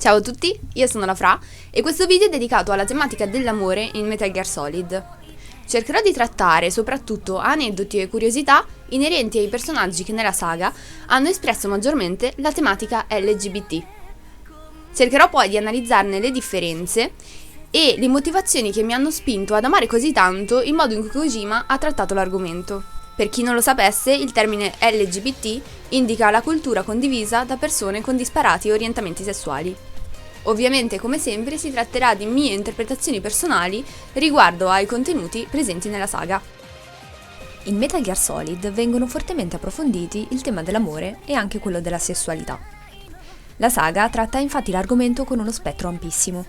Ciao a tutti, io sono la Fra e questo video è dedicato alla tematica dell'amore in Metal Gear Solid. Cercherò di trattare soprattutto aneddoti e curiosità inerenti ai personaggi che nella saga hanno espresso maggiormente la tematica LGBT. Cercherò poi di analizzarne le differenze e le motivazioni che mi hanno spinto ad amare così tanto il modo in cui Kojima ha trattato l'argomento. Per chi non lo sapesse, il termine LGBT indica la cultura condivisa da persone con disparati orientamenti sessuali. Ovviamente, come sempre, si tratterà di mie interpretazioni personali riguardo ai contenuti presenti nella saga. In Metal Gear Solid vengono fortemente approfonditi il tema dell'amore e anche quello della sessualità. La saga tratta infatti l'argomento con uno spettro ampissimo.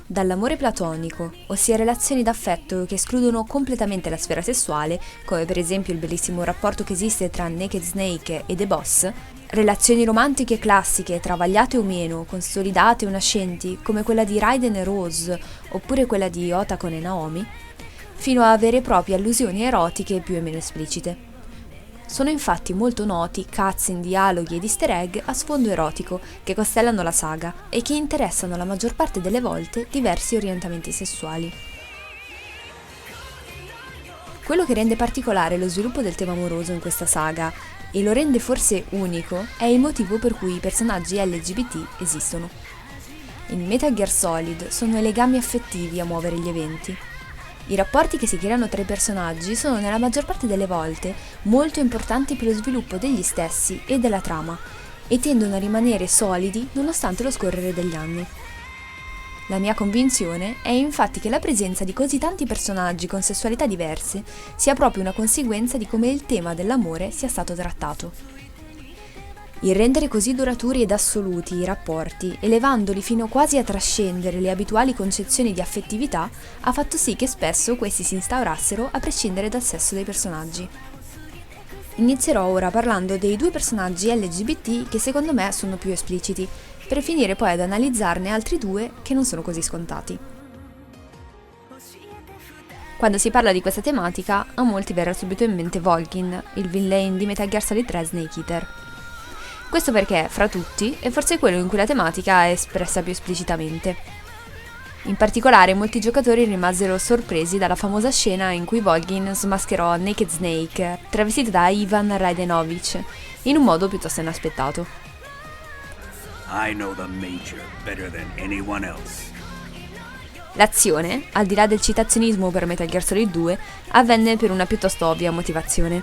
Dall'amore platonico, ossia relazioni d'affetto che escludono completamente la sfera sessuale, come per esempio il bellissimo rapporto che esiste tra Naked Snake e The Boss, relazioni romantiche classiche, travagliate o meno, consolidate o nascenti, come quella di Raiden e Rose, oppure quella di Otacon e Naomi, fino a vere e proprie allusioni erotiche più o meno esplicite. Sono infatti molto noti cutscene, dialoghi ed easter egg a sfondo erotico che costellano la saga e che interessano la maggior parte delle volte diversi orientamenti sessuali. Quello che rende particolare lo sviluppo del tema amoroso in questa saga e lo rende forse unico è il motivo per cui i personaggi LGBT esistono. In Metal Gear Solid sono i legami affettivi a muovere gli eventi. I rapporti che si creano tra i personaggi sono nella maggior parte delle volte molto importanti per lo sviluppo degli stessi e della trama e tendono a rimanere solidi nonostante lo scorrere degli anni. La mia convinzione è infatti che la presenza di così tanti personaggi con sessualità diverse sia proprio una conseguenza di come il tema dell'amore sia stato trattato. Il rendere così duraturi ed assoluti i rapporti, elevandoli fino quasi a trascendere le abituali concezioni di affettività, ha fatto sì che spesso questi si instaurassero a prescindere dal sesso dei personaggi. Inizierò ora parlando dei due personaggi LGBT che secondo me sono più espliciti, per finire poi ad analizzarne altri due che non sono così scontati. Quando si parla di questa tematica, a molti verrà subito in mente Volgin, il villain di Metal Gear Solid 3 Snake Eater. Questo perché, fra tutti, è forse quello in cui la tematica è espressa più esplicitamente. In particolare, molti giocatori rimasero sorpresi dalla famosa scena in cui Volgin smascherò Naked Snake, travestito da Ivan Raidenovich, in un modo piuttosto inaspettato. I know the Major better than anyone else. L'azione, al di là del citazionismo per Metal Gear Solid 2, avvenne per una piuttosto ovvia motivazione.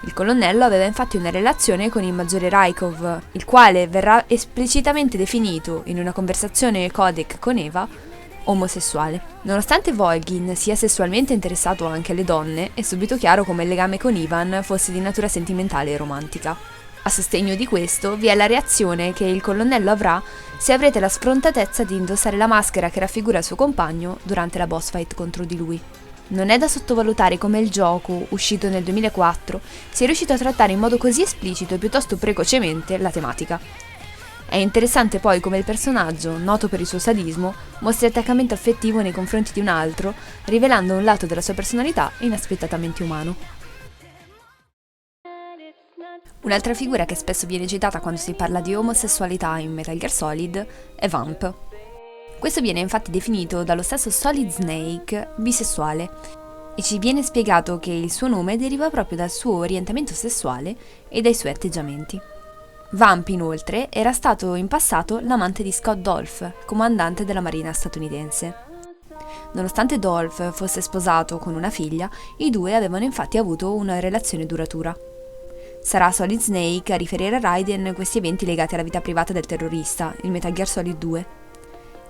Il colonnello aveva infatti una relazione con il maggiore Rykov, il quale verrà esplicitamente definito in una conversazione codec con Eva omosessuale. Nonostante Volgin sia sessualmente interessato anche alle donne, è subito chiaro come il legame con Ivan fosse di natura sentimentale e romantica. A sostegno di questo vi è la reazione che il colonnello avrà se avrete la sfrontatezza di indossare la maschera che raffigura il suo compagno durante la boss fight contro di lui. Non è da sottovalutare come il gioco, uscito nel 2004, sia riuscito a trattare in modo così esplicito e piuttosto precocemente la tematica. È interessante poi come il personaggio, noto per il suo sadismo, mostri attaccamento affettivo nei confronti di un altro, rivelando un lato della sua personalità inaspettatamente umano. Un'altra figura che spesso viene citata quando si parla di omosessualità in Metal Gear Solid è Vamp. Questo viene infatti definito dallo stesso Solid Snake bisessuale e ci viene spiegato che il suo nome deriva proprio dal suo orientamento sessuale e dai suoi atteggiamenti. Vamp inoltre era stato in passato l'amante di Scott Dolph, comandante della marina statunitense. Nonostante Dolph fosse sposato con una figlia, i due avevano infatti avuto una relazione duratura. Sarà Solid Snake a riferire a Raiden questi eventi legati alla vita privata del terrorista, il Metal Gear Solid 2.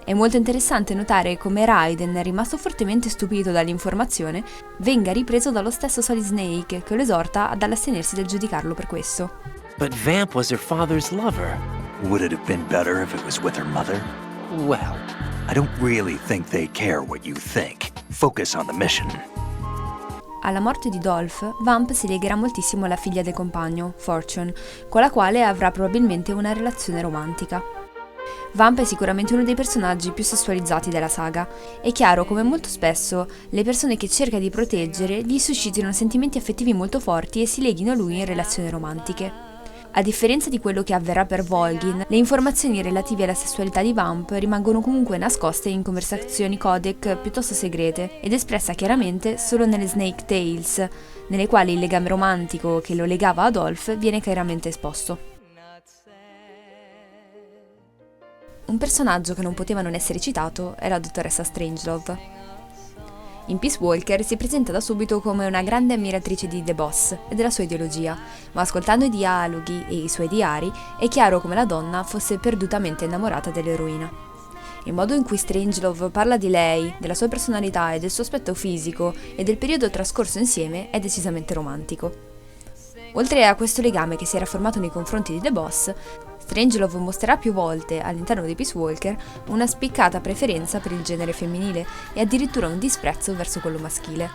È molto interessante notare come Raiden, rimasto fortemente stupito dall'informazione, venga ripreso dallo stesso Solid Snake, che lo esorta ad astenersi dal giudicarlo per questo. But Vamp was her father's lover. Would it have been better if it was with her mother? Well, I don't really think they care what you think. Focus on the mission. Alla morte di Dolph, Vamp si legherà moltissimo alla figlia del compagno, Fortune, con la quale avrà probabilmente una relazione romantica. Vamp è sicuramente uno dei personaggi più sessualizzati della saga. È chiaro come molto spesso le persone che cerca di proteggere gli suscitino sentimenti affettivi molto forti e si leghino a lui in relazioni romantiche. A differenza di quello che avverrà per Volgin, le informazioni relative alla sessualità di Vamp rimangono comunque nascoste in conversazioni codec piuttosto segrete ed espressa chiaramente solo nelle Snake Tales, nelle quali il legame romantico che lo legava ad Dolph viene chiaramente esposto. Un personaggio che non poteva non essere citato è la dottoressa Strangelove. In Peace Walker si presenta da subito come una grande ammiratrice di The Boss e della sua ideologia, ma ascoltando i dialoghi e i suoi diari è chiaro come la donna fosse perdutamente innamorata dell'eroina. Il modo in cui Strangelove parla di lei, della sua personalità e del suo aspetto fisico e del periodo trascorso insieme è decisamente romantico. Oltre a questo legame che si era formato nei confronti di The Boss, Strangelove mostrerà più volte, all'interno di Peace Walker, una spiccata preferenza per il genere femminile e addirittura un disprezzo verso quello maschile.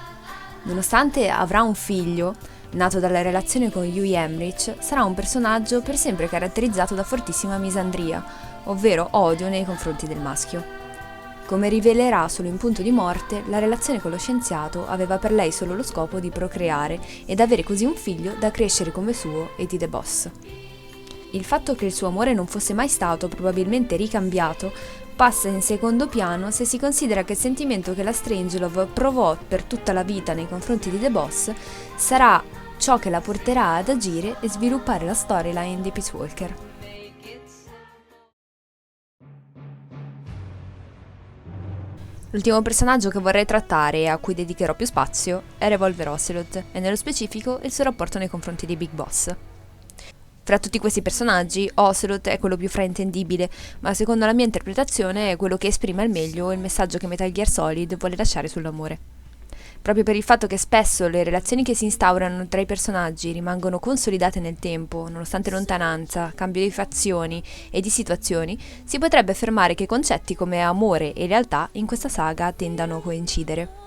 Nonostante avrà un figlio, nato dalla relazione con Hughie Emmerich, sarà un personaggio per sempre caratterizzato da fortissima misandria, ovvero odio nei confronti del maschio. Come rivelerà solo in Punto di morte, la relazione con lo scienziato aveva per lei solo lo scopo di procreare ed avere così un figlio da crescere come suo e di The Boss. Il fatto che il suo amore non fosse mai stato probabilmente ricambiato passa in secondo piano se si considera che il sentimento che la Strangelove provò per tutta la vita nei confronti di The Boss sarà ciò che la porterà ad agire e sviluppare la storyline di Peace Walker. L'ultimo personaggio che vorrei trattare e a cui dedicherò più spazio è Revolver Ocelot e nello specifico il suo rapporto nei confronti di Big Boss. Fra tutti questi personaggi, Ocelot è quello più fraintendibile, ma secondo la mia interpretazione è quello che esprime al meglio il messaggio che Metal Gear Solid vuole lasciare sull'amore. Proprio per il fatto che spesso le relazioni che si instaurano tra i personaggi rimangono consolidate nel tempo, nonostante lontananza, cambio di fazioni e di situazioni, si potrebbe affermare che concetti come amore e lealtà in questa saga tendano a coincidere.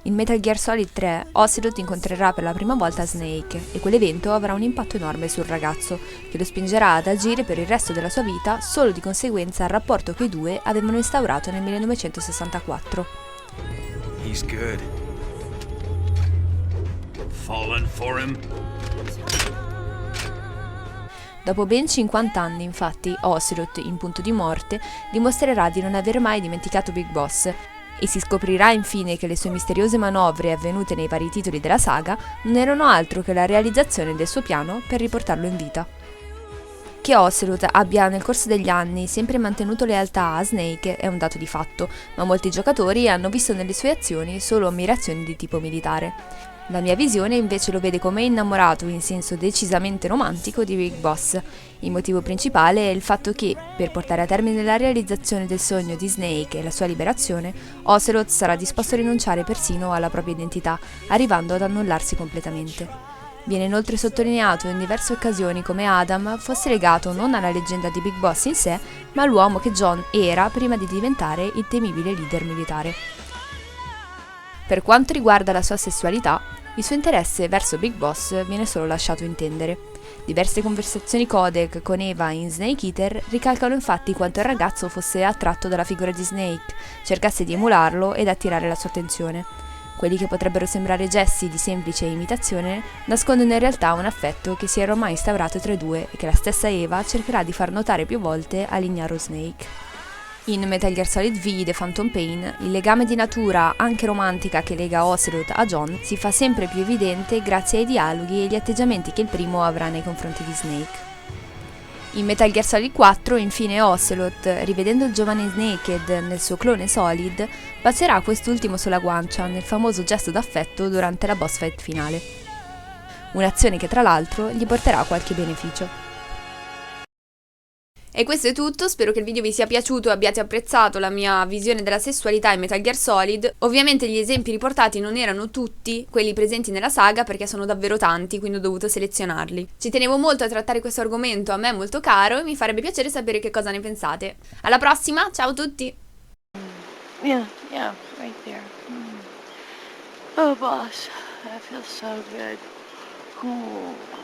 In Metal Gear Solid 3, Ocelot incontrerà per la prima volta Snake e quell'evento avrà un impatto enorme sul ragazzo, che lo spingerà ad agire per il resto della sua vita solo di conseguenza al rapporto che i due avevano instaurato nel 1964. He's good. Fallen for him. Dopo ben 50 anni, infatti, Ocelot, in Punto di morte, dimostrerà di non aver mai dimenticato Big Boss e si scoprirà infine che le sue misteriose manovre avvenute nei vari titoli della saga non erano altro che la realizzazione del suo piano per riportarlo in vita. Che Ocelot abbia nel corso degli anni sempre mantenuto lealtà a Snake è un dato di fatto, ma molti giocatori hanno visto nelle sue azioni solo ammirazioni di tipo militare. La mia visione invece lo vede come innamorato in senso decisamente romantico di Big Boss. Il motivo principale è il fatto che, per portare a termine la realizzazione del sogno di Snake e la sua liberazione, Ocelot sarà disposto a rinunciare persino alla propria identità, arrivando ad annullarsi completamente. Viene inoltre sottolineato in diverse occasioni come Adam fosse legato non alla leggenda di Big Boss in sé, ma all'uomo che John era prima di diventare il temibile leader militare. Per quanto riguarda la sua sessualità, il suo interesse verso Big Boss viene solo lasciato intendere. Diverse conversazioni codec con Eva in Snake Eater ricalcano infatti quanto il ragazzo fosse attratto dalla figura di Snake, cercasse di emularlo ed attirare la sua attenzione. Quelli che potrebbero sembrare gesti di semplice imitazione nascondono in realtà un affetto che si era ormai instaurato tra i due e che la stessa Eva cercherà di far notare più volte all'ignaro Snake. In Metal Gear Solid V The Phantom Pain, il legame di natura anche romantica che lega Ocelot a John si fa sempre più evidente grazie ai dialoghi e agli atteggiamenti che il primo avrà nei confronti di Snake. In Metal Gear Solid 4, infine, Ocelot, rivedendo il giovane Naked nel suo clone Solid, bacerà quest'ultimo sulla guancia nel famoso gesto d'affetto durante la boss fight finale. Un'azione che tra l'altro gli porterà qualche beneficio. E questo è tutto, spero che il video vi sia piaciuto e abbiate apprezzato la mia visione della sessualità in Metal Gear Solid. Ovviamente gli esempi riportati non erano tutti quelli presenti nella saga perché sono davvero tanti, quindi ho dovuto selezionarli. Ci tenevo molto a trattare questo argomento, a me molto caro, e mi farebbe piacere sapere che cosa ne pensate. Alla prossima, ciao a tutti! Yeah, right there. Oh, boss, that feels so good. Ooh.